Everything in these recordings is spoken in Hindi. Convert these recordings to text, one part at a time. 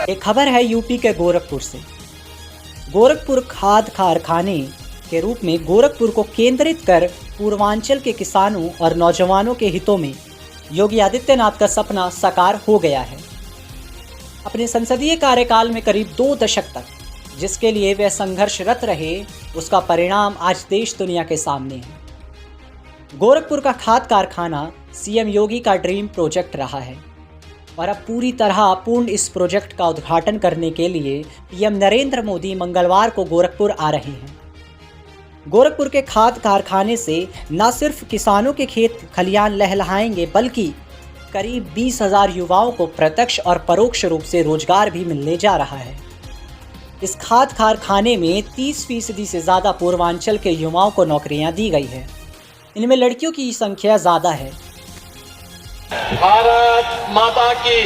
एक खबर है यूपी के गोरखपुर से। गोरखपुर खाद कारखाने के रूप में गोरखपुर को केंद्रित कर पूर्वांचल के किसानों और नौजवानों के हितों में योगी आदित्यनाथ का सपना साकार हो गया है। अपने संसदीय कार्यकाल में करीब 2 दशक तक जिसके लिए वे संघर्षरत रहे, उसका परिणाम आज देश दुनिया के सामने है। गोरखपुर का खाद कारखाना सीएम योगी का ड्रीम प्रोजेक्ट रहा है और अब पूरी तरह पूर्ण इस प्रोजेक्ट का उद्घाटन करने के लिए पीएम नरेंद्र मोदी मंगलवार को गोरखपुर आ रहे हैं। गोरखपुर के खाद कारखाने से न सिर्फ किसानों के खेत खलियान लहलहाएंगे, बल्कि करीब 20,000 युवाओं को प्रत्यक्ष और परोक्ष रूप से रोजगार भी मिलने जा रहा है। इस खाद कारखाने में 30% से ज़्यादा पूर्वांचल के युवाओं को नौकरियां दी गई है। इनमें लड़कियों की संख्या ज़्यादा है। भारत माता की,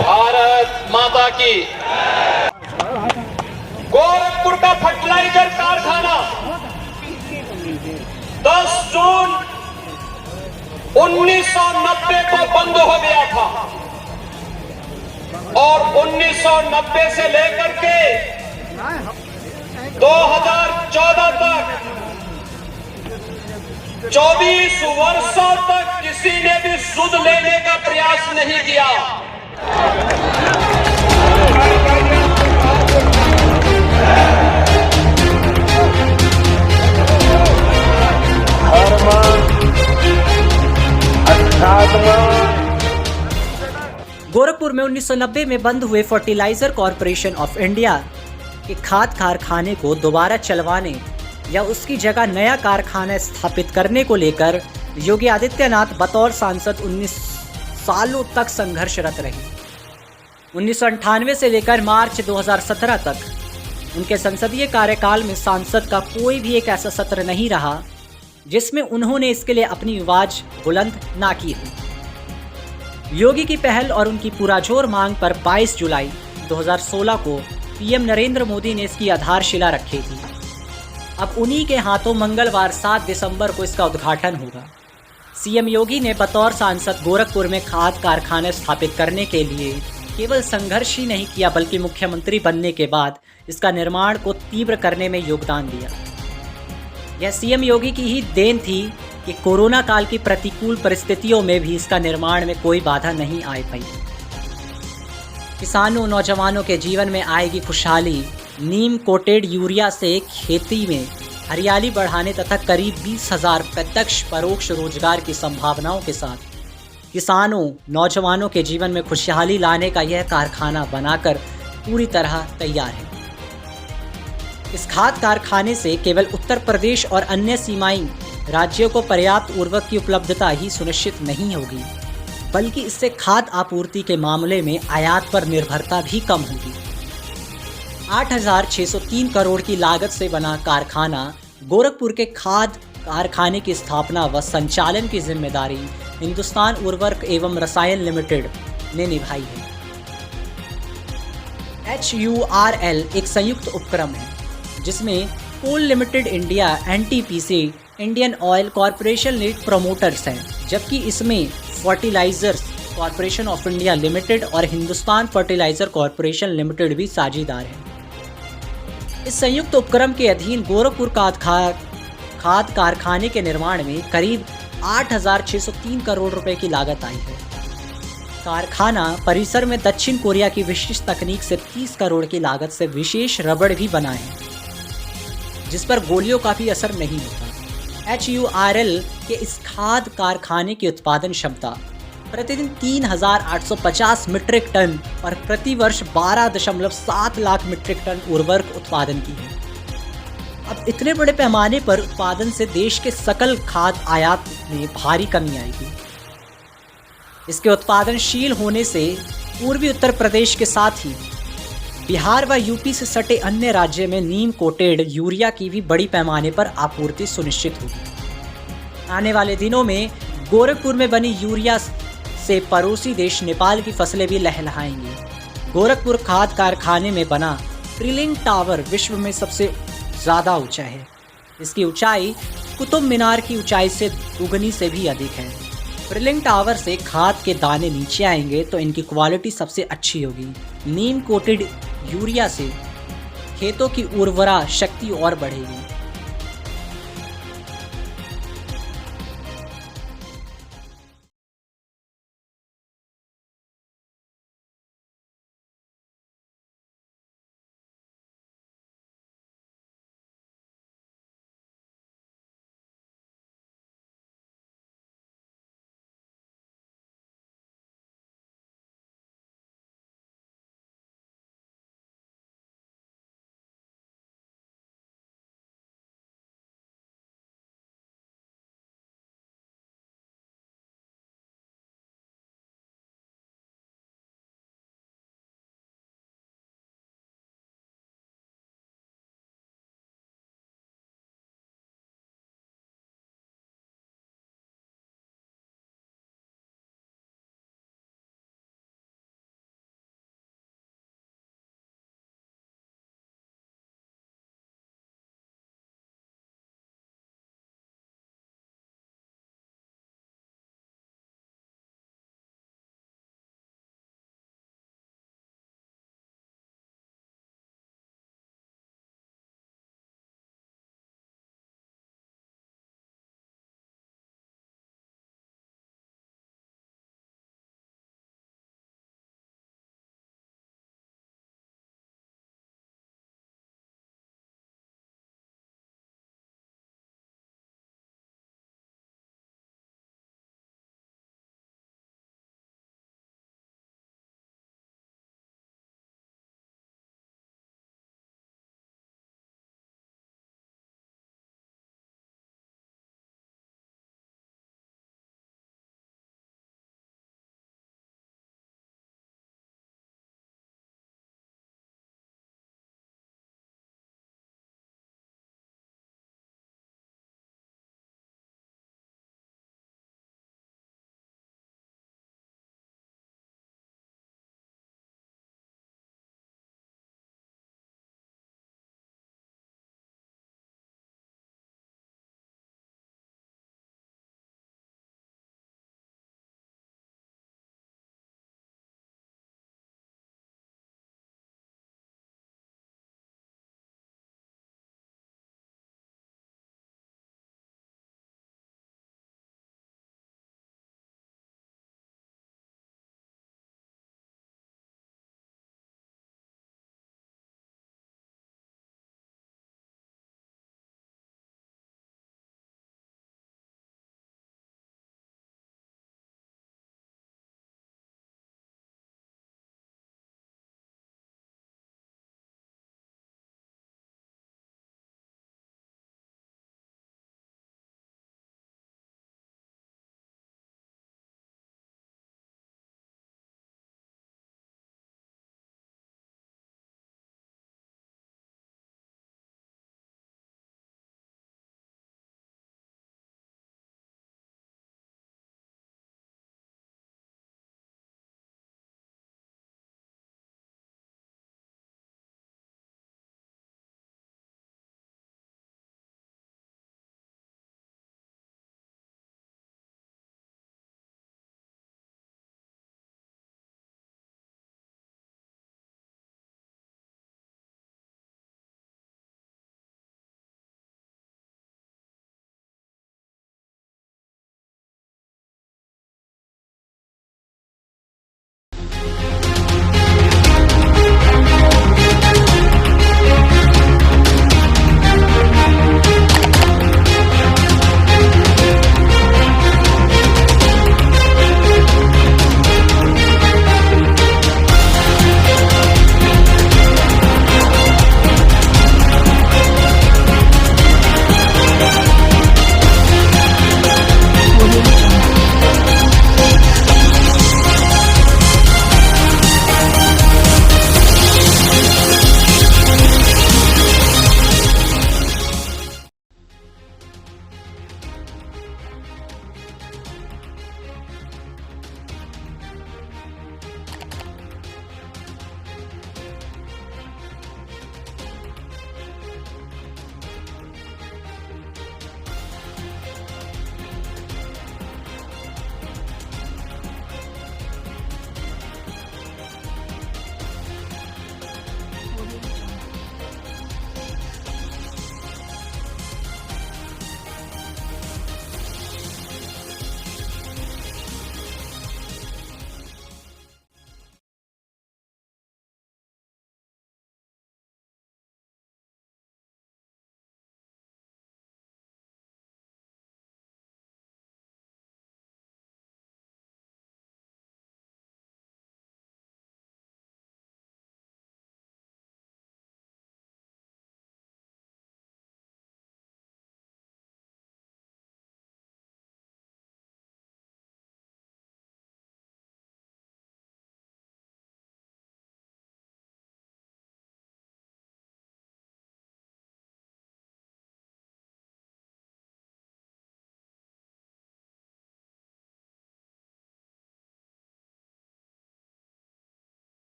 भारत माता की। गोरखपुर का फर्टिलाइजर कारखाना 10 जून 1990 को बंद हो गया था और 1990 से लेकर के 2014 तक 24 वर्षों तक किसी ने भी सुध लेने का प्रयास नहीं किया। गोरखपुर में 1990 में बंद हुए फर्टिलाइजर कॉरपोरेशन ऑफ इंडिया के खाद कारखाने को दोबारा चलवाने या उसकी जगह नया कारखाना स्थापित करने को लेकर योगी आदित्यनाथ बतौर सांसद 19 सालों तक संघर्षरत रहे। 1998 से लेकर मार्च 2017 तक उनके संसदीय कार्यकाल में सांसद का कोई भी एक ऐसा सत्र नहीं रहा जिसमें उन्होंने इसके लिए अपनी आवाज बुलंद ना की हो। योगी की पहल और उनकी पुरजोर मांग पर 22 जुलाई 2016 को पीएम नरेंद्र मोदी ने इसकी आधारशिला रखी थी। अब उन्हीं के हाथों मंगलवार 7 दिसंबर को इसका उद्घाटन होगा। सीएम योगी ने बतौर सांसद गोरखपुर में खाद कारखाने स्थापित करने के लिए केवल संघर्ष ही नहीं किया, बल्कि मुख्यमंत्री बनने के बाद इसका निर्माण को तीव्र करने में योगदान दिया। यह सीएम योगी की ही देन थी कि कोरोना काल की प्रतिकूल परिस्थितियों में भी इसका निर्माण में कोई बाधा नहीं आ पाई। किसानों नौजवानों के जीवन में आएगी खुशहाली। नीम कोटेड यूरिया से खेती में हरियाली बढ़ाने तथा करीब 20,000 प्रत्यक्ष परोक्ष रोजगार की संभावनाओं के साथ किसानों नौजवानों के जीवन में खुशहाली लाने का यह कारखाना बनाकर पूरी तरह तैयार है। इस खाद कारखाने से केवल उत्तर प्रदेश और अन्य सीमाई राज्यों को पर्याप्त उर्वरक की उपलब्धता ही सुनिश्चित नहीं होगी, बल्कि इससे खाद आपूर्ति के मामले में आयात पर निर्भरता भी कम होगी। 8,603 करोड़ की लागत से बना कारखाना गोरखपुर के खाद कारखाने की स्थापना व संचालन की जिम्मेदारी हिंदुस्तान उर्वरक एवं रसायन लिमिटेड ने निभाई है। HURL एक संयुक्त उपक्रम है जिसमें coal limited India, NTPC, Indian Oil Corporation lead promoters हैं, जबकि इसमें fertilisers corporation of India limited और हिंदुस्तान फर्टिलाइजर कॉरपोरेशन लिमिटेड भी साझेदार हैं। इस संयुक्त उपक्रम के अधीन गोरखपुर खाद कारखाने के निर्माण में करीब 8,603 करोड़ रुपए की लागत आई है। कारखाना परिसर में दक्षिण कोरिया की विशिष्ट तकनीक से 30 करोड़ की लागत से विशेष रबड़ भी बना है, जिस पर गोलियों का भी असर नहीं होता। HURL के इस खाद कारखाने की उत्पादन क्षमता प्रतिदिन 3,850 मीट्रिक टन और प्रतिवर्ष 12.7 लाख मीट्रिक टन उर्वरक उत्पादन की है। अब इतने बड़े पैमाने पर उत्पादन से देश के सकल खाद आयात में भारी कमी आएगी। इसके उत्पादनशील होने से पूर्वी उत्तर प्रदेश के साथ ही बिहार व यूपी से सटे अन्य राज्य में नीम कोटेड यूरिया की भी बड़ी पैमाने पर आपूर्ति सुनिश्चित होगी। आने वाले दिनों में गोरखपुर में बनी यूरिया से पड़ोसी देश नेपाल की फसलें भी लहलहाएंगी। गोरखपुर खाद कारखाने में बना ट्रिलिंग टावर विश्व में सबसे ज़्यादा ऊंचा है। इसकी ऊंचाई कुतुब मीनार की ऊंचाई से दुगनी से भी अधिक है। प्रिलिंग टावर से खाद के दाने नीचे आएंगे तो इनकी क्वालिटी सबसे अच्छी होगी। नीम कोटेड यूरिया से खेतों की उर्वरा शक्ति और बढ़ेगी।